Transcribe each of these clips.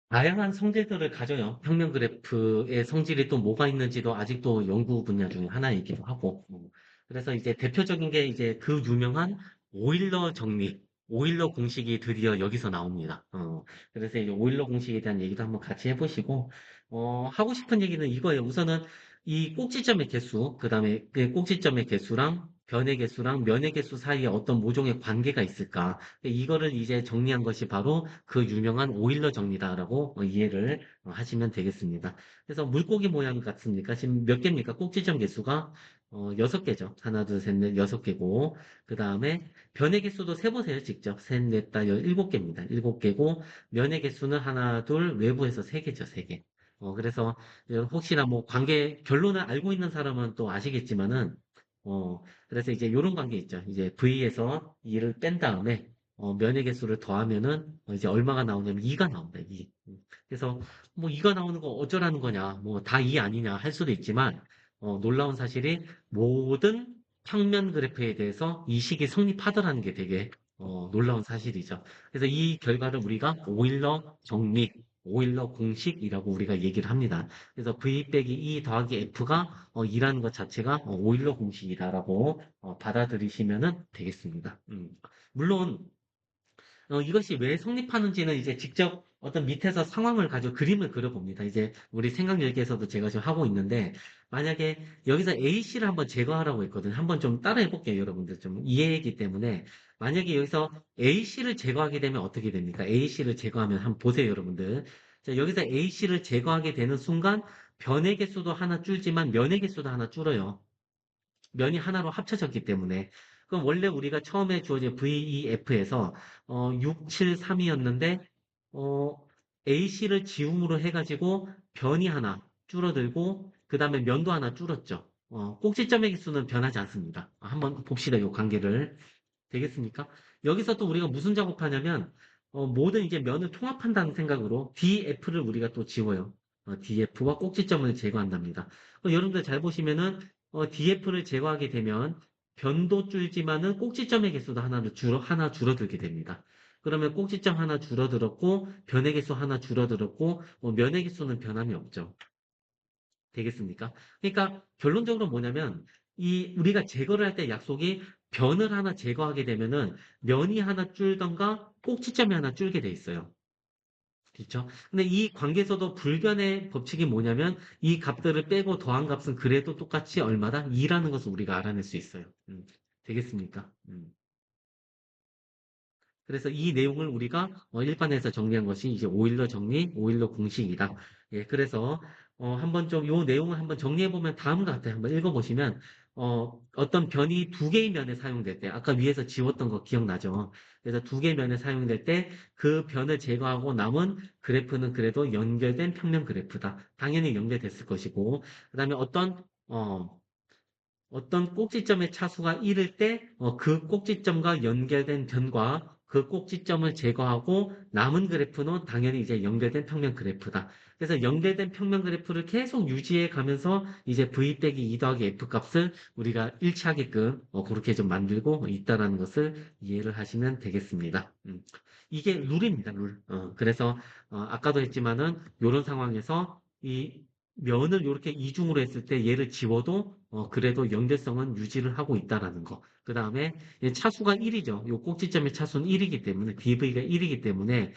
다양한 성질들을 가져요. 평면 그래프의 성질이 또 뭐가 있는지도 아직도 연구 분야 중에 하나이기도 하고. 그래서 이제 대표적인 게 이제 그 유명한 오일러 정리, 오일러 공식이 드디어 여기서 나옵니다. 그래서 이제 오일러 공식에 대한 얘기도 한번 같이 해보시고, 하고 싶은 얘기는 이거예요. 우선은 이 꼭지점의 개수, 그 다음에 그 꼭지점의 개수랑 변의 개수랑 면의 개수 사이에 어떤 모종의 관계가 있을까? 이거를 이제 정리한 것이 바로 그 유명한 오일러 정리다라고 이해를 하시면 되겠습니다. 그래서 물고기 모양 같습니까? 지금 몇 개입니까? 꼭지점 개수가 6개죠. 하나, 둘, 셋, 넷, 6개고, 그 다음에 변의 개수도 세보세요, 직접. 셋, 넷, 다, 7개입니다. 7개고, 면의 개수는 하나, 둘, 외부에서 3개죠, 3개. 그래서 혹시나 뭐 관계, 결론을 알고 있는 사람은 또 아시겠지만은, 그래서 이제 이런 관계 있죠. 이제 V에서 2를 뺀 다음에 면의 개수를 더하면은 이제 얼마가 나오냐면 2가 나온다. 2. 그래서 뭐 2가 나오는 거 어쩌라는 거냐, 뭐 다 2 아니냐 할 수도 있지만 놀라운 사실이 모든 평면 그래프에 대해서 이 식이 성립하더라는 게 되게 놀라운 사실이죠. 그래서 이 결과를 우리가 오일러 정리, 오일러 공식이라고 우리가 얘기를 합니다. 그래서 V 빼기 E 더하기 F가 2라는 것 자체가 오일러 공식이다라고 받아들이시면 되겠습니다. 물론 이것이 왜 성립하는지는 이제 직접 어떤 밑에서 상황을 가지고 그림을 그려봅니다. 이제 우리 생각일기에서도 제가 지금 하고 있는데, 만약에 여기서 A씨를 한번 제거하라고 했거든요. 한번 좀 따라해 볼게요, 여러분들. 좀 이해이기 때문에. 만약에 여기서 A씨를 제거하게 되면 어떻게 됩니까? A씨를 제거하면 한번 보세요, 여러분들. 자, 여기서 A씨를 제거하게 되는 순간 변의 개수도 하나 줄지만 면의 개수도 하나 줄어요. 면이 하나로 합쳐졌기 때문에. 그럼 원래 우리가 처음에 주어진 VEF에서 6, 7, 3이었는데 AC를 지움으로 해가지고 변이 하나 줄어들고 그 다음에 면도 하나 줄었죠. 꼭지점의 개수는 변하지 않습니다. 한번 봅시다. 이 관계를. 되겠습니까? 여기서 또 우리가 무슨 작업하냐면 모든 이제 면을 통합한다는 생각으로 DF를 우리가 또 지워요. DF와 꼭지점을 제거한답니다. 여러분들 잘 보시면은 DF를 제거하게 되면 변도 줄지만은 꼭지점의 개수도 하나 줄어들게 됩니다. 그러면 꼭지점 하나 줄어들었고 변의 개수 하나 줄어들었고 면의 개수는 변함이 없죠. 되겠습니까? 그러니까 결론적으로 뭐냐면 이 우리가 제거를 할 때 약속이 변을 하나 제거하게 되면은 면이 하나 줄던가 꼭지점이 하나 줄게 돼 있어요. 그렇죠? 근데 이 관계에서도 불변의 법칙이 뭐냐면 이 값들을 빼고 더한 값은 그래도 똑같이 얼마다? 2라는 것을 우리가 알아낼 수 있어요. 되겠습니까? 그래서 이 내용을 우리가 일반에서 정리한 것이 이제 오일러 정리, 오일러 공식이다. 예, 그래서 한번 좀 이 내용을 한번 정리해 보면 다음과 같아요. 한번 읽어보시면 어떤 변이 두 개의 면에 사용될 때, 아까 위에서 지웠던 거 기억나죠? 그래서 두 개의 면에 사용될 때 그 변을 제거하고 남은 그래프는 그래도 연결된 평면 그래프다. 당연히 연결됐을 것이고, 그다음에 어떤 꼭지점의 차수가 1일 때, 그 꼭지점과 연결된 변과 그 꼭지점을 제거하고 남은 그래프는 당연히 이제 연결된 평면 그래프다. 그래서 연결된 평면 그래프를 계속 유지해 가면서 이제 V 빼기 2 더하기 F 값을 우리가 일치하게끔 그렇게 좀 만들고 있다라는 것을 이해를 하시면 되겠습니다. 이게 룰입니다, 룰. 그래서 아까도 했지만은 이런 상황에서 이 면을 이렇게 이중으로 했을 때 얘를 지워도 그래도 연결성은 유지를 하고 있다라는 거. 그 다음에 차수가 1이죠. 요 꼭지점의 차수는 1이기 때문에 DV가 1이기 때문에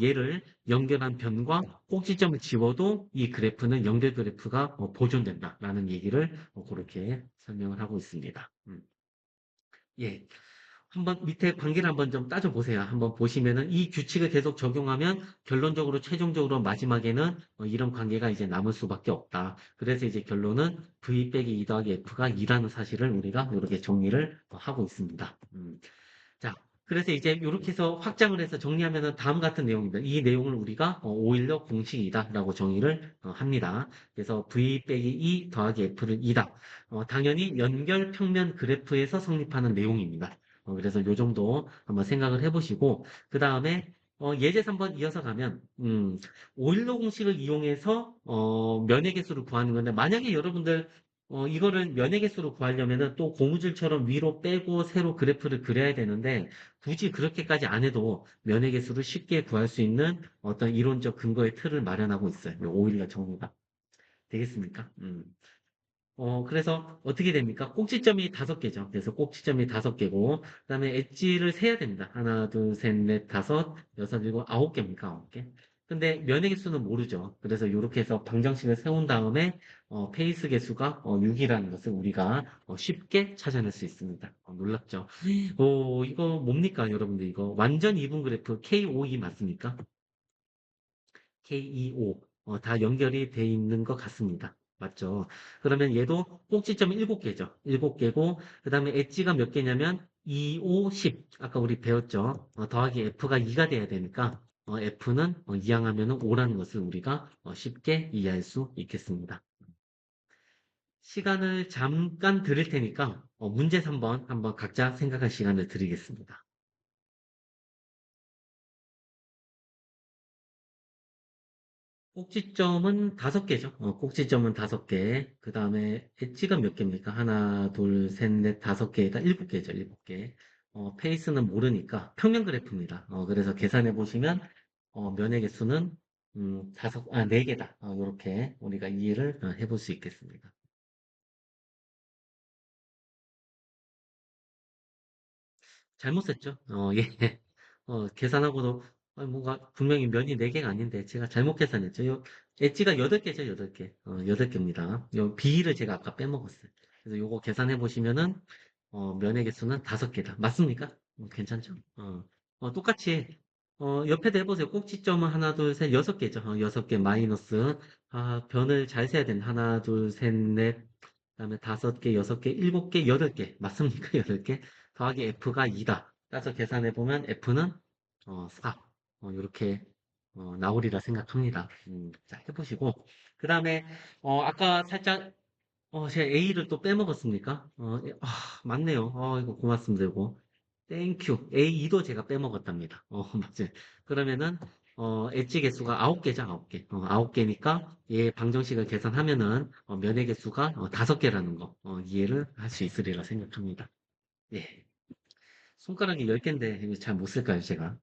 얘를 연결한 변과 꼭지점을 지워도 이 그래프는 연결 그래프가 보존된다라는 얘기를 그렇게 설명을 하고 있습니다. 예. 한번 밑에 관계를 한번 좀 따져보세요. 한번 보시면은 이 규칙을 계속 적용하면 결론적으로 최종적으로 마지막에는 이런 관계가 이제 남을 수밖에 없다. 그래서 이제 결론은 V 빼기 2 더하기 F가 2라는 사실을 우리가 이렇게 정리를 하고 있습니다. 자, 그래서 이제 이렇게 해서 확장을 해서 정리하면은 다음 같은 내용입니다. 이 내용을 우리가 오일러 공식이다라고 정의를 합니다. 그래서 V 빼기 2 더하기 F를 2다. 당연히 연결 평면 그래프에서 성립하는 내용입니다. 그래서 요 정도 한번 생각을 해보시고 그 다음에 예제 3번 이어서 가면 오일러 공식을 이용해서 면의 개수를 구하는 건데 만약에 여러분들 이거를 면의 개수로 구하려면은 또 고무줄처럼 위로 빼고 세로 그래프를 그려야 되는데 굳이 그렇게까지 안 해도 면의 개수를 쉽게 구할 수 있는 어떤 이론적 근거의 틀을 마련하고 있어요. 이 오일러 정리가. 되겠습니까? 그래서 어떻게 됩니까? 꼭지점이 다섯 개죠. 그래서 꼭지점이 다섯 개고, 그다음에 엣지를 세야 됩니다. 하나, 둘, 셋, 넷, 다섯, 여섯, 일곱, 아홉 개입니까? 아홉 개. 근데 면의 개수는 모르죠. 그래서 이렇게 해서 방정식을 세운 다음에 페이스 개수가 6이라는 것을 우리가 쉽게 찾아낼 수 있습니다. 놀랍죠? 이거 뭡니까, 여러분들? 이거 완전 이분 그래프 KOE 맞습니까? KEO 다 연결이 돼 있는 것 같습니다. 맞죠? 그러면 얘도 꼭지점이 7개죠. 7개고 그다음에 엣지가 몇 개냐면 2, 5, 10. 아까 우리 배웠죠. 더하기 F가 2가 돼야 되니까 F는 2항하면 5라는 것을 우리가 쉽게 이해할 수 있겠습니다. 시간을 잠깐 드릴 테니까 문제 3번 한번 각자 생각할 시간을 드리겠습니다. 꼭지점은 다섯 개죠. 꼭지점은 다섯 개. 그 다음에 엣지가 몇 개입니까? 하나, 둘, 셋, 넷, 다섯 개에다 일곱 개죠. 일곱 개. 페이스는 모르니까 평면 그래프입니다. 그래서 계산해 보시면 면의 개수는 네 개다. 이렇게 우리가 이해를 해볼 수 있겠습니다. 잘못 셌죠? 예. 계산하고도 뭔가 분명히 면이 4개가 아닌데 제가 잘못 계산했죠. 엣지가 8개죠, 8개. 8개입니다. 요 B를 제가 아까 빼먹었어요. 그래서 요거 계산해 보시면은 면의 개수는 5개다. 맞습니까? 괜찮죠? 똑같이 옆에도 해보세요. 꼭지점은 하나, 둘, 셋, 6개죠. 6개 마이너스. 변을 잘 세야 되는 하나, 둘, 셋, 넷, 그다음에 5개, 6개, 7개, 8개. 맞습니까? 8개. 더하기 F가 2다. 따서 계산해 보면 F는 4. 이렇게 나오리라 생각합니다. 자, 해보시고. 그 다음에 아까 살짝 제가 A를 또 빼먹었습니까? 맞네요. 이거 고맙습니다. 이거. 땡큐. A2도 제가 빼먹었답니다. 맞아요. 그러면은 엣지 개수가 9개죠, 9개. 9개니까 얘 방정식을 계산하면은 면의 개수가 5개라는 거 이해를 할 수 있으리라 생각합니다. 예. 손가락이 10개인데 잘 못 쓸까요, 제가?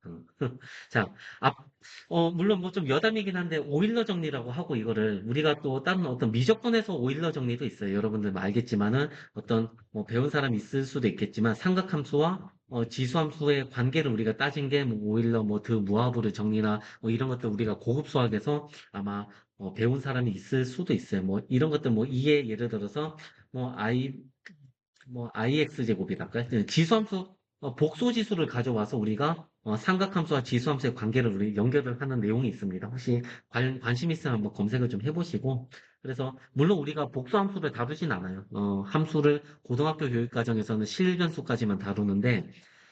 자, 앞, 물론 뭐 좀 여담이긴 한데 오일러 정리라고 하고 이거를 우리가 또 다른 어떤 미적분에서 오일러 정리도 있어요. 여러분들 알겠지만은 어떤 뭐 배운 사람이 있을 수도 있겠지만 삼각함수와 지수함수의 관계를 우리가 따진 게 뭐 오일러 뭐 드 무하브르 정리나 뭐 이런 것들 우리가 고급 수학에서 아마 배운 사람이 있을 수도 있어요. 뭐 이런 것들 뭐 이해 예를 들어서 뭐 IX 제곱이랄까요? 지수함수, 복소 지수를 가져와서 우리가 삼각함수와 지수함수의 관계를 우리 연결을 하는 내용이 있습니다. 혹시 관심 있으면 한번 검색을 좀 해보시고. 그래서, 물론 우리가 복수함수를 다루진 않아요. 함수를 고등학교 교육 과정에서는 실변수까지만 다루는데,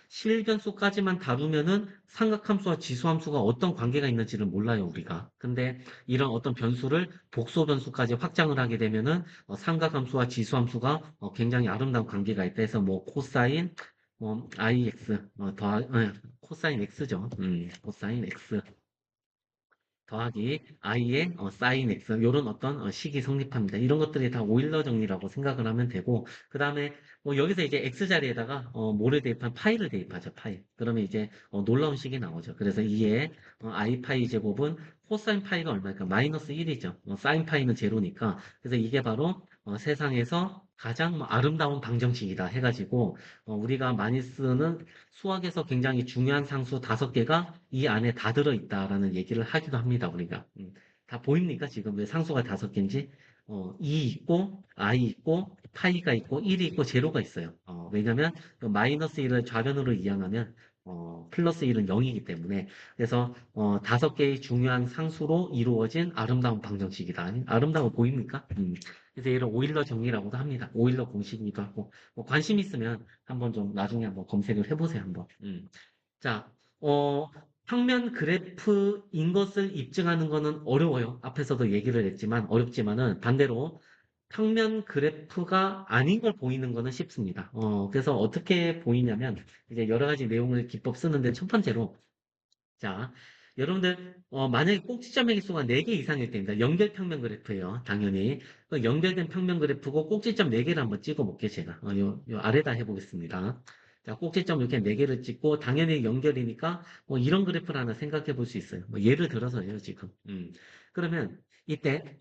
실변수까지만 다루면은 삼각함수와 지수함수가 어떤 관계가 있는지를 몰라요, 우리가. 근데 이런 어떤 변수를 복소 변수까지 확장을 하게 되면은 삼각함수와 지수함수가 굉장히 아름다운 관계가 있다 해서 뭐 코사인 뭐 IX 코사인 X죠. 코사인 X 더하기 i의 sin x 이런 어떤 식이 성립합니다. 이런 것들이 다 오일러 정리라고 생각을 하면 되고 그 다음에 뭐 여기서 이제 x 자리에다가 뭐를 대입한 파이를 대입하죠. 파이. 그러면 이제 놀라운 식이 나오죠. 그래서 이에 i 파이 제곱은 코사인 파이가 얼마일까? 마이너스 1이죠. 사인 파이는 제로니까 그래서 이게 바로 세상에서 가장 뭐 아름다운 방정식이다 해가지고 우리가 많이 쓰는 수학에서 굉장히 중요한 상수 5개가 이 안에 다 들어있다라는 얘기를 하기도 합니다, 우리가. 다 보입니까? 지금 왜 상수가 5개인지? 2 있고, i 있고, 파이가 있고, 1이 있고, 제로가 있어요. 왜냐면, 그 마이너스 1을 좌변으로 이항하면, 플러스 1은 0이기 때문에. 그래서, 5개의 중요한 상수로 이루어진 아름다운 방정식이다. 아름다워 보입니까? 그래서 얘를 오일러 정리라고도 합니다. 오일러 공식이기도 하고. 뭐 관심 있으면 한번 좀 나중에 한번 검색을 해보세요, 한번. 자, 어, 평면 그래프인 것을 입증하는 거는 어려워요. 앞에서도 얘기를 했지만, 어렵지만은 반대로 평면 그래프가 아닌 걸 보이는 거는 쉽습니다. 그래서 어떻게 보이냐면, 이제 여러 가지 내용을 기법 쓰는데 첫 번째로, 자, 여러분들, 만약에 꼭지점의 개수가 4개 이상일 때입니다. 연결 평면 그래프예요. 당연히. 그 연결된 평면 그래프고 꼭지점 4개를 한번 찍어 볼게요, 제가. 요 아래다 해보겠습니다. 자, 꼭지점 이렇게 4개를 찍고, 당연히 연결이니까, 뭐 이런 그래프를 하나 생각해 볼 수 있어요. 뭐 예를 들어서요, 지금. 그러면, 이때,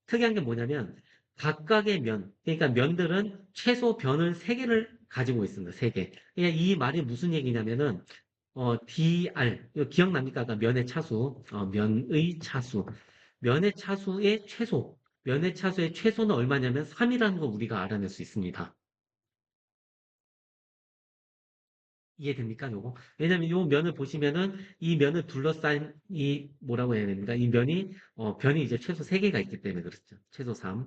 특이한 게 뭐냐면, 각각의 면, 그러니까 면들은 최소 변을 3개를 가지고 있습니다. 3개. 그러니까 이 말이 무슨 얘기냐면은, DR, 이거 기억납니까? 아까 면의 차수, 면의 차수. 면의 차수의 최소는 얼마냐면 3이라는 거 우리가 알아낼 수 있습니다. 이해됩니까, 요거? 왜냐면 요 면을 보시면은 이 면을 둘러싼 이 뭐라고 해야 됩니까? 이 면이, 변이 이제 최소 3개가 있기 때문에 그렇죠. 최소 3.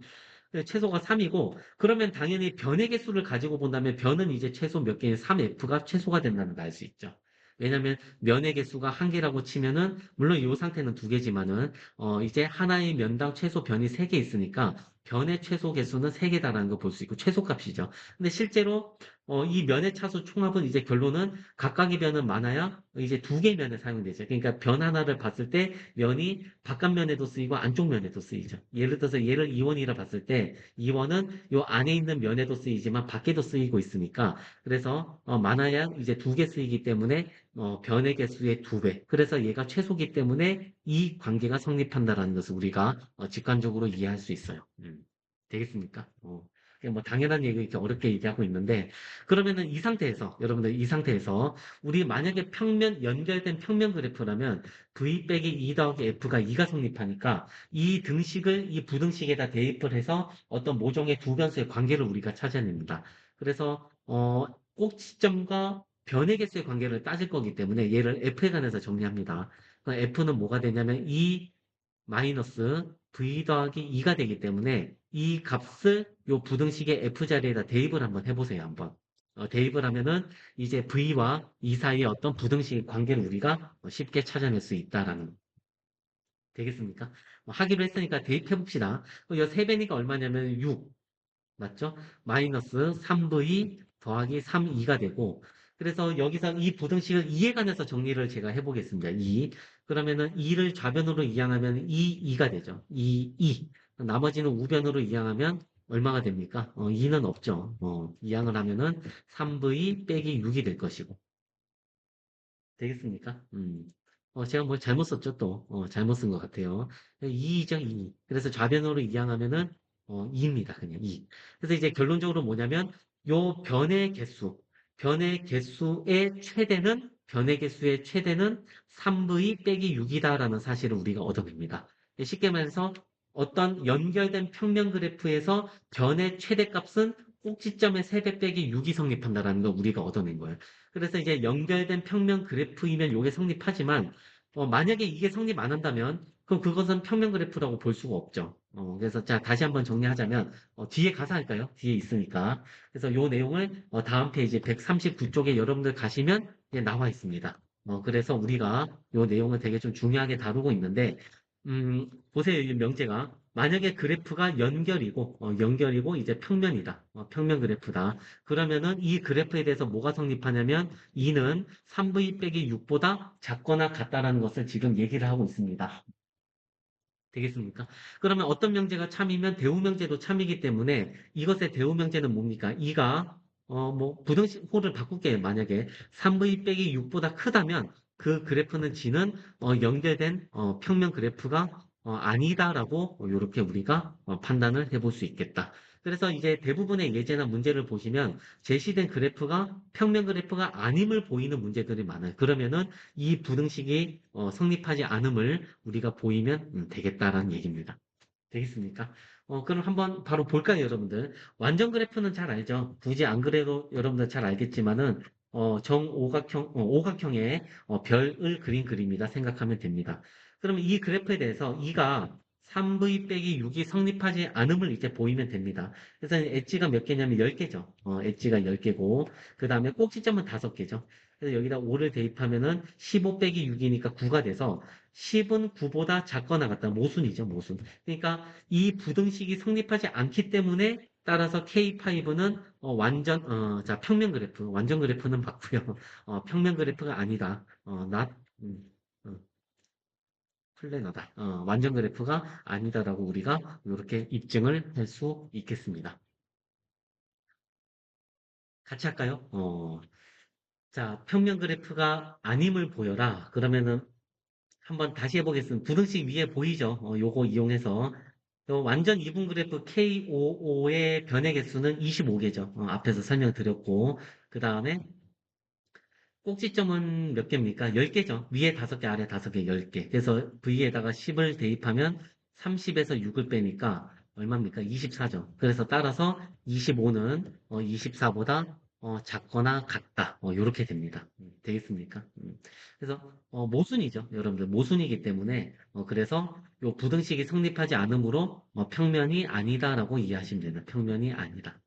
최소가 3이고, 그러면 당연히 변의 개수를 가지고 본다면 변은 이제 최소 몇 개인 3F가 최소가 된다는 걸 알 수 있죠. 왜냐면 면의 개수가 한 개라고 치면은, 물론 이 상태는 두 개지만은, 이제 하나의 면당 최소 변이 3개 있으니까, 변의 최소 개수는 3개다라는 걸 볼 수 있고, 최소값이죠. 근데 실제로, 이 면의 차수 총합은 이제 결론은 각각의 변은 많아야 이제 2개의 면에 사용되죠. 그러니까 변 하나를 봤을 때 면이 바깥면에도 쓰이고 안쪽 면에도 쓰이죠. 예를 들어서 얘를 이원이라 봤을 때 이원은 요 안에 있는 면에도 쓰이지만 밖에도 쓰이고 있으니까 그래서 많아야 이제 2개 쓰이기 때문에 변의 개수의 2배. 그래서 얘가 최소기 때문에 이 관계가 성립한다라는 것을 우리가 직관적으로 이해할 수 있어요. 되겠습니까? 그냥 뭐 당연한 얘기 이렇게 어렵게 얘기하고 있는데 그러면은 이 상태에서 여러분들 이 상태에서 우리 만약에 연결된 평면 그래프라면 V 빼기 2 더하기 F가 2가 성립하니까 이 등식을 이 부등식에다 대입을 해서 어떤 모종의 두 변수의 관계를 우리가 찾아냅니다. 그래서 꼭지점과 변의 개수의 관계를 따질 거기 때문에 얘를 F에 관해서 정리합니다. F는 뭐가 되냐면 2 마이너스 V 더하기 2가 되기 때문에 이 값을 요 부등식의 F 자리에다 대입을 한번 해보세요, 한번. 대입을 하면은 이제 V와 2 사이의 어떤 부등식 관계를 우리가 쉽게 찾아낼 수 있다라는 되겠습니까? 하기로 했으니까 대입해 봅시다. 이 3배니까 얼마냐면 6, 맞죠? 마이너스 3V 더하기 3, 2가 되고 그래서 여기서 이 부등식을 2에 관해서 정리를 제가 해보겠습니다. 2. 그러면은 2를 좌변으로 이항하면 2가 되죠. 2. 나머지는 우변으로 이항하면 얼마가 됩니까? 2는 없죠. 이항을 하면은 3V 빼기 6이 될 것이고. 되겠습니까? 제가 뭐 잘못 썼죠, 또. 잘못 쓴 것 같아요. 2죠, 2. 그래서 좌변으로 이항하면은, 2입니다, 그냥 2. 그래서 이제 결론적으로 뭐냐면, 요 변의 개수의 최대는 3v 빼기 6이다라는 사실을 우리가 얻어냅니다. 쉽게 말해서 어떤 연결된 평면 그래프에서 변의 최대값은 꼭지점의 3배 빼기 6이 성립한다라는 걸 우리가 얻어낸 거예요. 그래서 이제 연결된 평면 그래프이면 이게 성립하지만 만약에 이게 성립 안 한다면 그럼 그것은 평면 그래프라고 볼 수가 없죠. 그래서 자 다시 한번 정리하자면 뒤에 가서 할까요? 뒤에 있으니까. 그래서 요 내용을 다음 페이지 139쪽에 여러분들 가시면 나와 있습니다. 그래서 우리가 요 내용을 되게 좀 중요하게 다루고 있는데 보세요, 이 명제가. 만약에 그래프가 연결이고 이제 평면이다. 평면 그래프다. 그러면은 이 그래프에 대해서 뭐가 성립하냐면 2는 3v 빼기 6보다 작거나 같다라는 것을 지금 얘기를 하고 있습니다. 되겠습니까? 그러면 어떤 명제가 참이면 대우명제도 참이기 때문에 이것의 대우명제는 뭡니까? 2가 뭐 부등식호를 바꿀게요. 만약에 3v 빼기 6보다 크다면 그 그래프는 G는 연결된 평면 그래프가 아니다라고 이렇게 우리가 판단을 해볼 수 있겠다. 그래서 이제 대부분의 예제나 문제를 보시면 제시된 그래프가 평면 그래프가 아님을 보이는 문제들이 많아요. 그러면은 이 부등식이 성립하지 않음을 우리가 보이면 되겠다라는 얘기입니다. 되겠습니까? 그럼 한번 바로 볼까요, 여러분들? 완전 그래프는 잘 알죠? 굳이 안 그래도 여러분들 잘 알겠지만은 오각형의 별을 그린 그림이다 생각하면 됩니다. 그러면 이 그래프에 대해서 이가 3v 빼기 6이 성립하지 않음을 이제 보이면 됩니다. 그래서 엣지가 몇 개냐면 10개죠. 엣지가 10개고 그 다음에 꼭지점은 5개죠. 그래서 여기다 5를 대입하면은 15 빼기 6이니까 9가 돼서 10은 9보다 작거나 같다. 모순이죠, 모순. 그러니까 이 부등식이 성립하지 않기 때문에 따라서 K5는 자, 평면 그래프, 완전 그래프는 맞고요. 평면 그래프가 아니다. not, 음, 어. 플래너다. 완전 그래프가 아니다라고 우리가 이렇게 입증을 할 수 있겠습니다. 같이 할까요? 자, 평면 그래프가 아님을 보여라. 그러면은 한번 다시 해보겠습니다. 부등식 위에 보이죠? 요거 이용해서. 완전 이분 그래프 KOO의 변의 개수는 25개죠. 앞에서 설명드렸고. 그 다음에 꼭지점은 몇 개입니까? 10개죠. 위에 5개, 아래 5개, 10개. 그래서 V에다가 10을 대입하면 30에서 6을 빼니까 얼마입니까? 24죠. 그래서 따라서 25는 24보다 작거나 같다. 이렇게 됩니다. 되겠습니까? 그래서 모순이죠. 여러분들 모순이기 때문에 그래서 요 부등식이 성립하지 않으므로 평면이 아니다라고 이해하시면 됩니다. 평면이 아니다.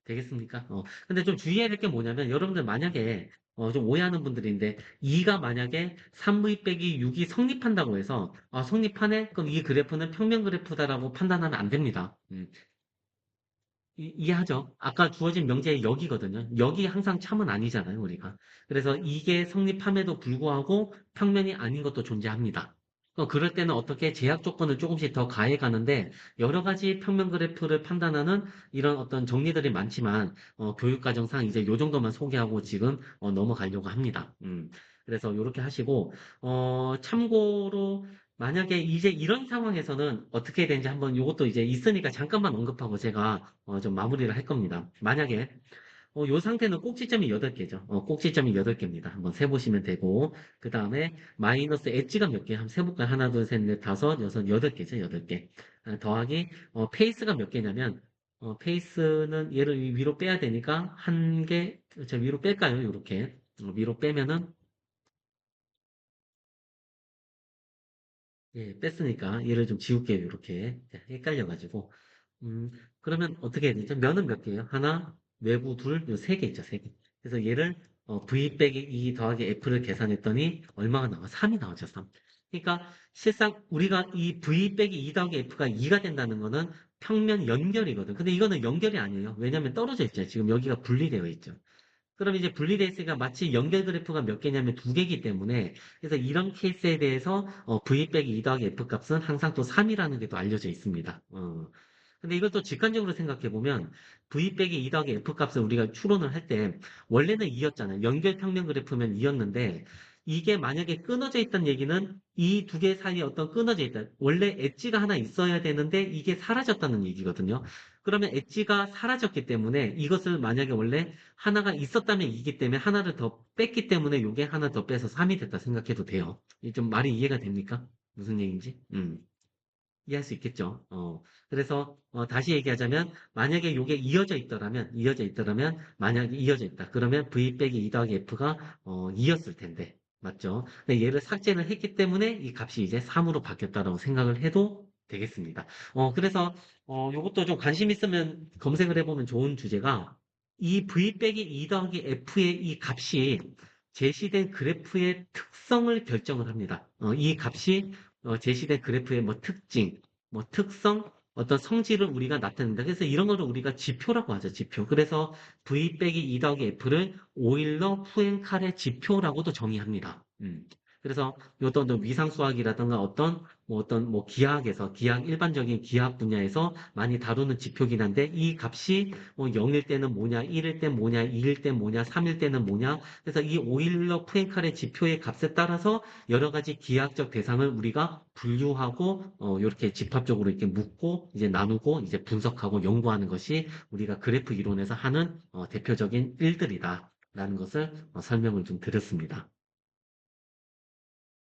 되겠습니까? 근데 좀 주의해야 될 게 뭐냐면, 여러분들 만약에, 좀 오해하는 분들인데, 2가 만약에 3v 빼기 6이 성립한다고 해서, 성립하네? 그럼 이 그래프는 평면 그래프다라고 판단하면 안 됩니다. 이해하죠? 아까 주어진 명제의 여기거든요. 여기 항상 참은 아니잖아요, 우리가. 그래서 이게 성립함에도 불구하고 평면이 아닌 것도 존재합니다. 그럴 때는 어떻게 제약 조건을 조금씩 더 가해 가는데 여러 가지 평면 그래프를 판단하는 이런 어떤 정리들이 많지만 교육과정상 이제 요 정도만 소개하고 지금 넘어가려고 합니다. 그래서 이렇게 하시고 참고로 만약에 이제 이런 상황에서는 어떻게 되는지 한번 이것도 이제 있으니까 잠깐만 언급하고 제가 좀 마무리를 할 겁니다. 만약에 요 상태는 꼭지점이 8개죠. 꼭지점이 8개입니다. 한번 세보시면 되고 그 다음에 마이너스 엣지가 몇 개? 한번 세볼까요? 하나, 둘, 셋, 넷, 다섯, 여섯, 8개죠. 8개. 더하기 페이스가 몇 개냐면 페이스는 얘를 위로 빼야 되니까 한 개, 저 위로 뺄까요? 이렇게 위로 빼면은 예, 뺐으니까 얘를 좀 지울게요. 이렇게 헷갈려가지고 그러면 어떻게 해야 되죠? 면은 몇 개예요? 하나, 외부 둘, 요 세 개 있죠, 세 개. 그래서 얘를 v 빼기 2 더하기 f를 계산했더니 얼마가 나와? 3이 나오죠, 3. 그러니까 실상 우리가 이 v 빼기 2 더하기 f가 2가 된다는 거는 평면 연결이거든. 근데 이거는 연결이 아니에요. 왜냐면 떨어져 있죠. 지금 여기가 분리되어 있죠. 그럼 이제 분리돼 있으니까 마치 연결 그래프가 몇 개냐면 2개이기 때문에 그래서 이런 케이스에 대해서 v 빼기 2 더하기 f 값은 항상 또 3이라는 게 또 알려져 있습니다. 근데 이것도 직관적으로 생각해 보면 v 빼기 2 더하기 f 값을 우리가 추론을 할 때 원래는 2였잖아요. 연결 평면 그래프면 2였는데 이게 만약에 끊어져 있다는 얘기는 이 두 개 사이에 어떤 끊어져 있다. 원래 엣지가 하나 있어야 되는데 이게 사라졌다는 얘기거든요. 그러면 엣지가 사라졌기 때문에 이것을 만약에 원래 하나가 있었다면 2기 때문에 하나를 더 뺐기 때문에 이게 하나 더 빼서 3이 됐다 생각해도 돼요. 이게 좀 말이 이해가 됩니까? 무슨 얘기인지? 이해할 수 있겠죠. 그래서 다시 얘기하자면 만약에 이게 이어져 있더라면 만약에 이어져 있다. 그러면 v 빼기 2 더하기 f가 2였을 텐데 맞죠? 근데 얘를 삭제를 했기 때문에 이 값이 이제 3으로 바뀌었다라고 생각을 해도 되겠습니다. 그래서 요것도 좀 관심 있으면 검색을 해보면 좋은 주제가 이 v 빼기 2 더하기 f의 이 값이 제시된 그래프의 특성을 결정을 합니다. 이 값이 제시된 그래프의 뭐 특징, 뭐 특성, 어떤 성질을 우리가 나타낸다. 그래서 이런 거를 우리가 지표라고 하죠, 지표. 그래서 V 빼기 2 더하기 F를 오일러 푸엔칼의 지표라고도 정의합니다. 그래서 어떤 위상수학이라든가 어떤 기하학에서 기하학 일반적인 기하학 분야에서 많이 다루는 지표긴 한데 이 값이 뭐 0일 때는 뭐냐, 1일 때 뭐냐, 2일 때 뭐냐, 3일 때는 뭐냐. 그래서 이 오일러 푸엔칼의 지표의 값에 따라서 여러 가지 기하학적 대상을 우리가 분류하고 이렇게 집합적으로 이렇게 묶고 이제 나누고 이제 분석하고 연구하는 것이 우리가 그래프 이론에서 하는 대표적인 일들이다라는 것을 설명을 좀 드렸습니다.